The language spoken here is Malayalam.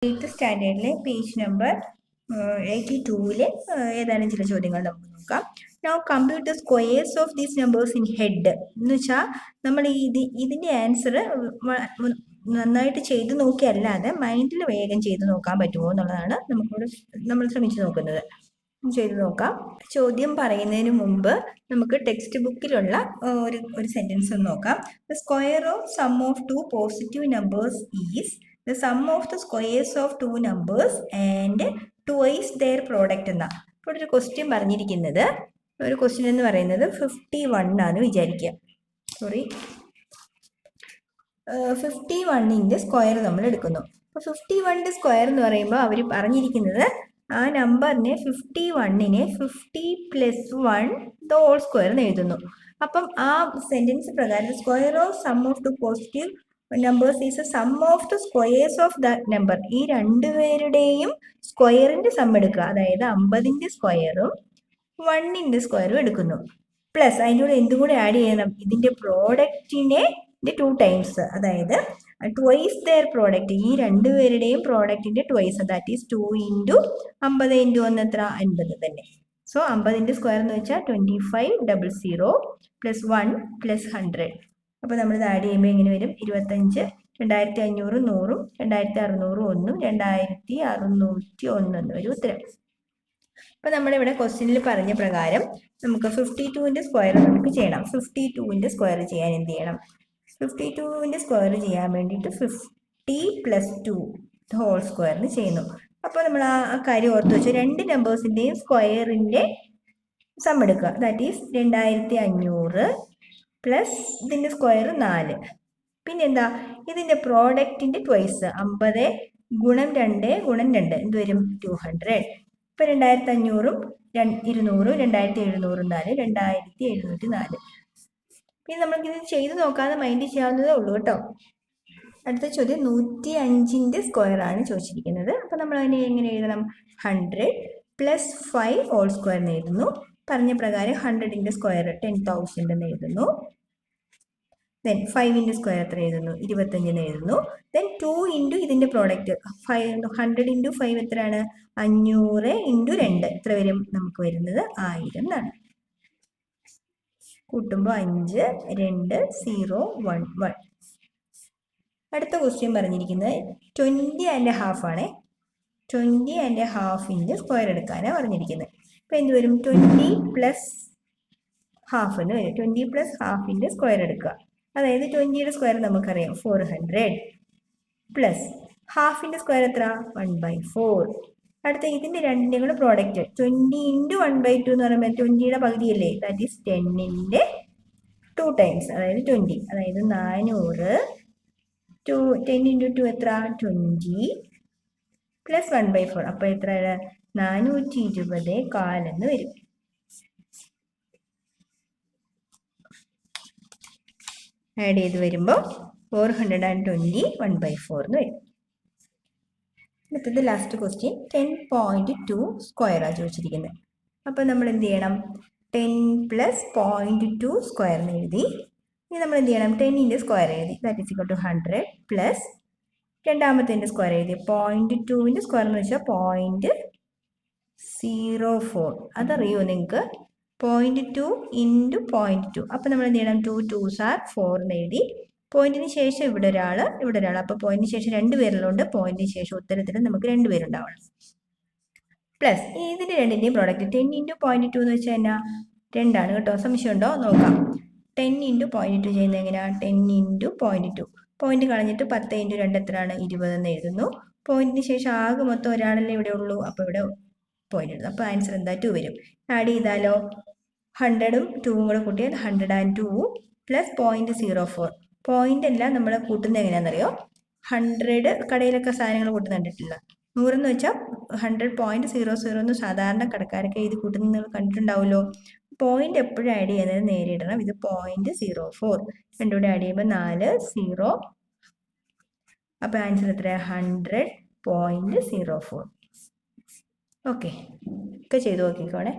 8th സ്റ്റാൻഡേർഡിലെ പേജ് നമ്പർ 82-ലെ ഏതാനും ചില ചോദ്യങ്ങൾ നമുക്ക് നോക്കാം. Now compute the squares of these numbers in head എന്ന് വെച്ചാൽ നമ്മൾ ഇതിൻ്റെ ആൻസർ നന്നായിട്ട് ചെയ്ത് നോക്കിയല്ലാതെ മൈൻഡിൽ വേഗം ചെയ്ത് നോക്കാൻ പറ്റുമോ എന്നുള്ളതാണ് നമ്മൾ ശ്രമിച്ചു നോക്കുന്നത്. ചെയ്ത് നോക്കാം. ചോദ്യം പറയുന്നതിന് മുമ്പ് നമുക്ക് ടെക്സ്റ്റ് ബുക്കിലുള്ള ഒരു സെന്റൻസ് ഒന്ന് നോക്കാം. The square of sum of two positive numbers is the sum of the squares of two numbers and twice their product എന്നാ. ഇപ്പോൾ ഒരു ക്വസ്റ്റ്യൻ പറഞ്ഞിരിക്കുന്നത്, ഒരു ക്വസ്റ്റ്യൻ എന്ന് പറയുന്നത് 51 ആണെന്ന് വിചാരിക്കുക. 51ന്റെ സ്ക്വയർ നമ്മൾ എടുക്കുന്നു. അപ്പോൾ 51ന്റെ സ്ക്വയർ എന്ന് പറയുമ്പോൾ അവർ പറഞ്ഞിരിക്കുന്നത് ആ നമ്പറിനെ 51നെ 50 + 1 ദ ഹോൾ സ്ക്വയർ എന്ന് എഴുതുന്നു. അപ്പം ആ സെന്റൻസ് പ്രകാരം square of sum of two positive numbers is a sum of the squares of the number. ഈ രണ്ടുപേരുടെയും സ്ക്വയറിന്റെ സം എടുക്കുക, അതായത് 50ന്റെ സ്ക്വയറും 1ന്റെ സ്ക്വയറും എടുക്കുന്നു. പ്ലസ് അതിൻ്റെ കൂടെ എന്തും കൂടെ ആഡ് ചെയ്യണം, ഇതിന്റെ പ്രോഡക്റ്റിനെ 2 ടൈംസ്, അതായത് ട്വൈസ് ദെയർ പ്രോഡക്റ്റ്, ഈ രണ്ടുപേരുടെയും പ്രോഡക്റ്റിന്റെ ട്വൈസ്, ദാറ്റ് ഈസ് 2 × 50 × 1 എത്ര, 50 തന്നെ. സോ 50ന്റെ സ്ക്വയർ എന്ന് വെച്ചാൽ 2500 + 1 + 100. അപ്പോൾ നമ്മളിത് ആഡ് ചെയ്യുമ്പോൾ എങ്ങനെ വരും? 25, 2500, 100, 2600, 1, 2601 എന്ന് വരും ഉത്തരം. അപ്പോൾ നമ്മളിവിടെ ക്വസ്റ്റ്യനിൽ പറഞ്ഞ പ്രകാരം നമുക്ക് 52ന്റെ സ്ക്വയർ നമുക്ക് ചെയ്യണം. 52ന്റെ സ്ക്വയർ ചെയ്യാൻ എന്ത് ചെയ്യണം? 52ന്റെ സ്ക്വയർ ചെയ്യാൻ വേണ്ടിയിട്ട് 50 + 2 ഹോൾ സ്ക്വയറിന് ചെയ്യുന്നു. അപ്പോൾ നമ്മൾ ആ കാര്യം ഓർത്ത് വെച്ചു, രണ്ട് നമ്പേഴ്സിൻ്റെയും സ്ക്വയറിൻ്റെ സം എടുക്കുക, ദാറ്റ് ഈസ് 2500 പ്ലസ് ഇതിൻ്റെ സ്ക്വയർ 4. പിന്നെന്താ, ഇതിൻ്റെ പ്രോഡക്റ്റിൻ്റെ ട്വൈസ് 50 × 2 × 2 എന്ത് വരും? 200. ഇപ്പോൾ 2500, 200, 2700, 4, 2704. പിന്നെ നമുക്കിത് ചെയ്ത് നോക്കാതെ മൈൻഡ് ചെയ്യാവുന്നതേ ഉള്ളൂ കേട്ടോ. അടുത്ത ചോദ്യം 105ന്റെ സ്ക്വയർ ആണ് ചോദിച്ചിരിക്കുന്നത്. അപ്പോൾ നമ്മൾ അതിനെ എങ്ങനെ എഴുതണം? 100 + 5 ഹോൾ സ്ക്വയർ എന്ന് എഴുതുന്നു. പറഞ്ഞ പ്രകാരം 100ന്റെ സ്ക്വയർ 10,000 എന്ന് എഴുതുന്നു. ദെൻ 5ന്റെ സ്ക്വയർ എത്ര എഴുതുന്നു? 25 എന്ന് എഴുതുന്നു. ദെൻ 2 × ഇതിന്റെ പ്രോഡക്റ്റ് 100 × 5 എത്രയാണ്? 500 × 2 എത്ര വരും? നമുക്ക് വരുന്നത് 1000 എന്നാണ്. കൂട്ടുമ്പോൾ 5, 2, 0, 1, 1. അടുത്ത ക്വസ്റ്റ്യൻ പറഞ്ഞിരിക്കുന്നത് 20½ ആണ്. 20½ സ്ക്വയർ എടുക്കാനാണ് പറഞ്ഞിരിക്കുന്നത്. അപ്പോൾ എന്ത് വരും? 20 + ½ എന്ന് വരും. 20 + ½ സ്ക്വയർ എടുക്കുക, അതായത് 20യുടെ സ്ക്വയർ നമുക്കറിയാം 400 പ്ലസ് ½ സ്ക്വയർ എത്ര? 1/4. അടുത്ത ഇതിൻ്റെ രണ്ടിൻ്റെയും കൂടെ പ്രോഡക്റ്റ് 20 × 1/2 എന്ന് പറയുമ്പോൾ 20യുടെ പകുതിയല്ലേ, ദാറ്റ് ഈസ് 10ന്റെ 2 ടൈംസ്, അതായത് 20, അതായത് 400 10 × 2 എത്ര? 20 പ്ലസ് 1/4. അപ്പോൾ എത്ര? 420 എന്ന് വരും. ആഡ് ചെയ്ത് വരുമ്പോൾ 420 1/4 എന്ന് വരും. അടുത്തത് ലാസ്റ്റ് ക്വസ്റ്റ്യൻ 10.2 സ്ക്വയറാണ് ചോദിച്ചിരിക്കുന്നത്. അപ്പോൾ നമ്മൾ എന്ത് ചെയ്യണം? 10 + 0.2 സ്ക്വയർ എന്ന് എഴുതി. ഇനി നമ്മൾ എന്ത് ചെയ്യണം? 10ന്റെ സ്ക്വയർ എഴുതി, ദാറ്റ് ഈസ് = 100 പ്ലസ് രണ്ടാമത്തെ സ്ക്വയർ എഴുതി 0.2ന്റെ സ്ക്വയർ എന്ന് വെച്ചാൽ 0.04. അതറിയോ നിങ്ങൾക്ക്? 0.2 × 0.2. അപ്പോൾ നമ്മൾ എന്ത് ചെയ്യണം? 2 2s are 4 എന്ന് എഴുതി. പോയിന്റിന് ശേഷം ഇവിടെ ഒരാൾ, അപ്പോൾ പോയിന്റിന് ശേഷം 2 പേരുള്ളതുകൊണ്ട് പോയിന്റിന് ശേഷം ഉത്തരത്തിൽ നമുക്ക് 2 പേരുണ്ടാവണം. പ്ലസ് ഇതിൻ്റെ രണ്ടിൻ്റെയും പ്രോഡക്റ്റ് 10 × 0.2 എന്ന് വെച്ചാൽ എന്നാ? 2 ആണ് കേട്ടോ. സംശയം ഉണ്ടോ? നോക്കാം. 10 × 0.2 ചെയ്യുന്നത് എങ്ങനെയാണ്? 10 × 0.2. പോയിന്റ് കളഞ്ഞിട്ട് 10 × 2 എത്രയാണ്? 20 എന്ന് എഴുതുന്നു. പോയിന്റിന് ശേഷം ആകെ മൊത്തം ഒരാളല്ലേ ഇവിടെ ഉള്ളൂ, അപ്പോൾ ഇവിടെ പോയിന്റ് എഴുതുന്നു. അപ്പോൾ ആൻസർ എന്താ? 2 വരും. ആഡ് ചെയ്താലോ? 100ഉം 2ഉം കൂടെ കൂട്ടിയാൽ 102 പ്ലസ് 0.04. പോയിന്റ് എല്ലാം നമ്മൾ കൂട്ടുന്നത് എങ്ങനെയാണെന്നറിയോ? 100 കടയിലൊക്കെ സാധനങ്ങൾ കൂട്ടുന്ന കണ്ടിട്ടില്ല. 100 എന്ന് വെച്ചാൽ 100.00 എന്ന് സാധാരണ കടക്കാരൊക്കെ ഇത് കൂട്ടുന്നത് നിങ്ങൾ കണ്ടിട്ടുണ്ടാവുമല്ലോ. പോയിന്റ് എപ്പോഴും ആഡ് ചെയ്യുന്നത് നേരെ ഇടണം. ഇത് 0.04. രണ്ടും കൂടെ ആഡ് ചെയ്യുമ്പോൾ 4 0. അപ്പോൾ ആൻസർ എത്രയാണ്? 100.04. ഓക്കെ, ഒക്കെ ചെയ്ത് നോക്കിക്കോണേ.